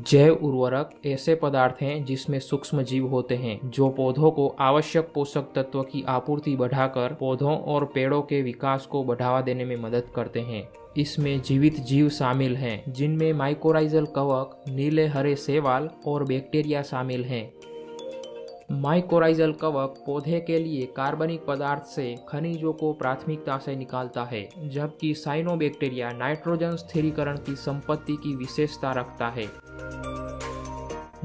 जैव उर्वरक ऐसे पदार्थ हैं जिसमें सूक्ष्म जीव होते हैं जो पौधों को आवश्यक पोषक तत्व की आपूर्ति बढ़ाकर पौधों और पेड़ों के विकास को बढ़ावा देने में मदद करते हैं। इसमें जीवित जीव शामिल हैं जिनमें माइकोराइजल कवक, नीले हरे शैवाल और बैक्टीरिया शामिल हैं। माइकोराइजल कवक पौधे के लिए कार्बनिक पदार्थ से खनिजों को प्राथमिकता से निकालता है, जबकि साइनोबैक्टीरिया नाइट्रोजन स्थिरीकरण की संपत्ति की विशेषता रखता है।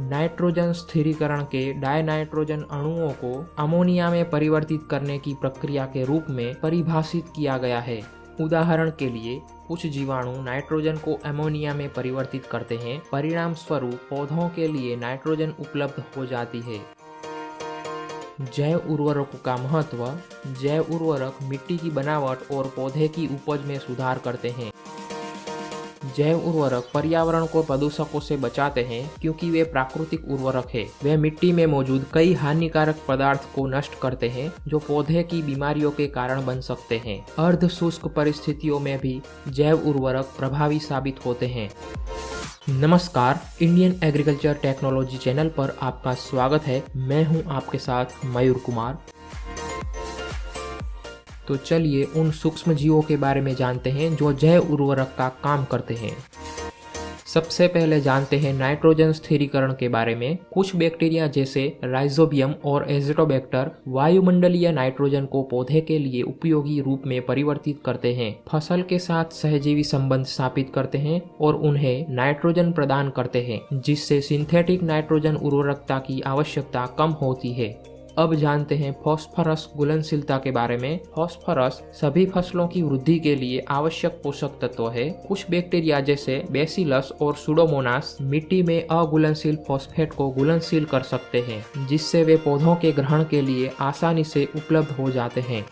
नाइट्रोजन स्थिरीकरण के डायनाइट्रोजन अणुओं को अमोनिया में परिवर्तित करने की प्रक्रिया के रूप में परिभाषित किया गया है। उदाहरण के लिए कुछ जीवाणु नाइट्रोजन को अमोनिया में परिवर्तित करते हैं, परिणाम स्वरूप पौधों के लिए नाइट्रोजन उपलब्ध हो जाती है। जैव उर्वरकों का महत्व। जैव उर्वरक मिट्टी की बनावट और पौधे की उपज में सुधार करते हैं। जैव उर्वरक पर्यावरण को प्रदूषकों से बचाते हैं क्योंकि वे प्राकृतिक उर्वरक है। वे मिट्टी में मौजूद कई हानिकारक पदार्थ को नष्ट करते हैं जो पौधे की बीमारियों के कारण बन सकते हैं। अर्ध शुष्क परिस्थितियों में भी जैव उर्वरक प्रभावी साबित होते हैं। नमस्कार, इंडियन एग्रीकल्चर टेक्नोलॉजी चैनल पर आपका स्वागत है। मैं हूं आपके साथ मयूर कुमार। तो चलिए उन सूक्ष्म जीवों के बारे में जानते हैं जो जैव उर्वरक का काम करते हैं। सबसे पहले जानते हैं नाइट्रोजन स्थिरीकरण के बारे में। कुछ बैक्टीरिया जैसे राइजोबियम और एज़ोटोबैक्टर वायुमंडलीय नाइट्रोजन को पौधे के लिए उपयोगी रूप में परिवर्तित करते हैं, फसल के साथ सहजीवी संबंध स्थापित करते हैं और उन्हें नाइट्रोजन प्रदान करते हैं, जिससे सिंथेटिक नाइट्रोजन उर्वरकता की आवश्यकता कम होती है। अब जानते हैं फास्फोरस घुलनशीलता के बारे में। फास्फोरस सभी फसलों की वृद्धि के लिए आवश्यक पोषक तत्व है। कुछ बैक्टीरिया जैसे बैसिलस और सुडोमोनास मिट्टी में अघुलनशील फॉस्फेट को घुलनशील कर सकते हैं, जिससे वे पौधों के ग्रहण के लिए आसानी से उपलब्ध हो जाते हैं।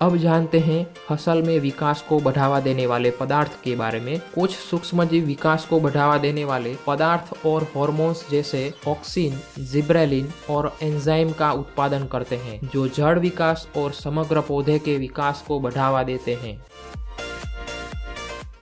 अब जानते हैं फसल में विकास को बढ़ावा देने वाले पदार्थ के बारे में। कुछ सूक्ष्मजीव विकास को बढ़ावा देने वाले पदार्थ और हार्मोन्स जैसे ऑक्सिन, जिब्रेलिन और एंजाइम का उत्पादन करते हैं, जो जड़ विकास और समग्र पौधे के विकास को बढ़ावा देते हैं।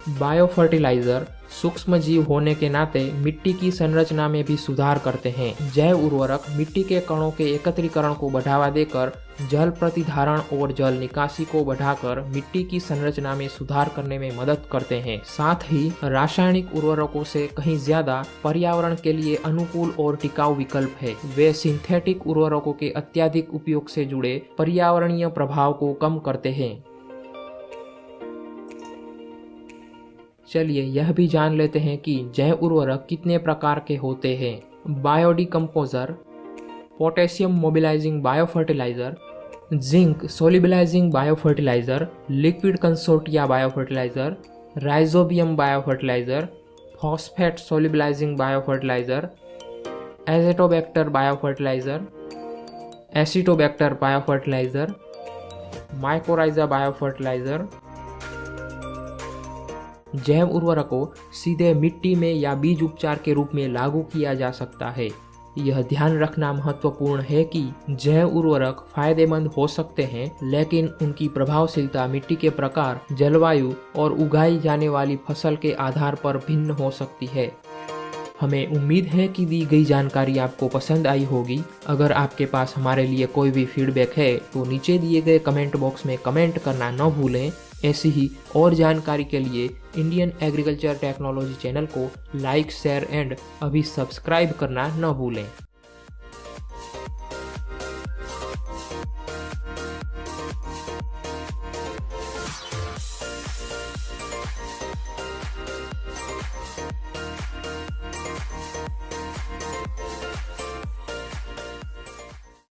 बायोफर्टिलाइजर सूक्ष्म जीव होने के नाते मिट्टी की संरचना में भी सुधार करते हैं। जैव उर्वरक मिट्टी के कणों के एकत्रीकरण को बढ़ावा देकर जल प्रतिधारण और जल निकासी को बढ़ाकर मिट्टी की संरचना में सुधार करने में मदद करते हैं। साथ ही रासायनिक उर्वरकों से कहीं ज्यादा पर्यावरण के लिए अनुकूल और टिकाऊ विकल्प है। वे सिंथेटिक उर्वरकों के अत्यधिक उपयोग से जुड़े पर्यावरणीय प्रभाव को कम करते हैं। चलिए यह भी जान लेते हैं कि जैव उर्वरक कितने प्रकार के होते हैं। Biodecomposer, potassium mobilising biofertiliser, zinc solubilising biofertiliser, liquid consortia biofertiliser, rhizobium biofertiliser, phosphate solubilising biofertiliser, azotobacter biofertiliser, acetobacter biofertiliser, mycorrhiza biofertiliser. जैव उर्वरकों सीधे मिट्टी में या बीज उपचार के रूप में लागू किया जा सकता है। यह ध्यान रखना महत्वपूर्ण है कि जैव उर्वरक फायदेमंद हो सकते हैं, लेकिन उनकी प्रभावशीलता मिट्टी के प्रकार, जलवायु और उगाई जाने वाली फसल के आधार पर भिन्न हो सकती है। हमें उम्मीद है कि दी गई जानकारी आपको पसंद आई होगी। अगर आपके पास हमारे लिए कोई भी फीडबैक है तो नीचे दिए गए कमेंट बॉक्स में कमेंट करना न भूलें। ऐसी ही और जानकारी के लिए इंडियन एग्रीकल्चर टेक्नोलॉजी चैनल को लाइक, शेयर एंड अभी सब्सक्राइब करना न भूलें।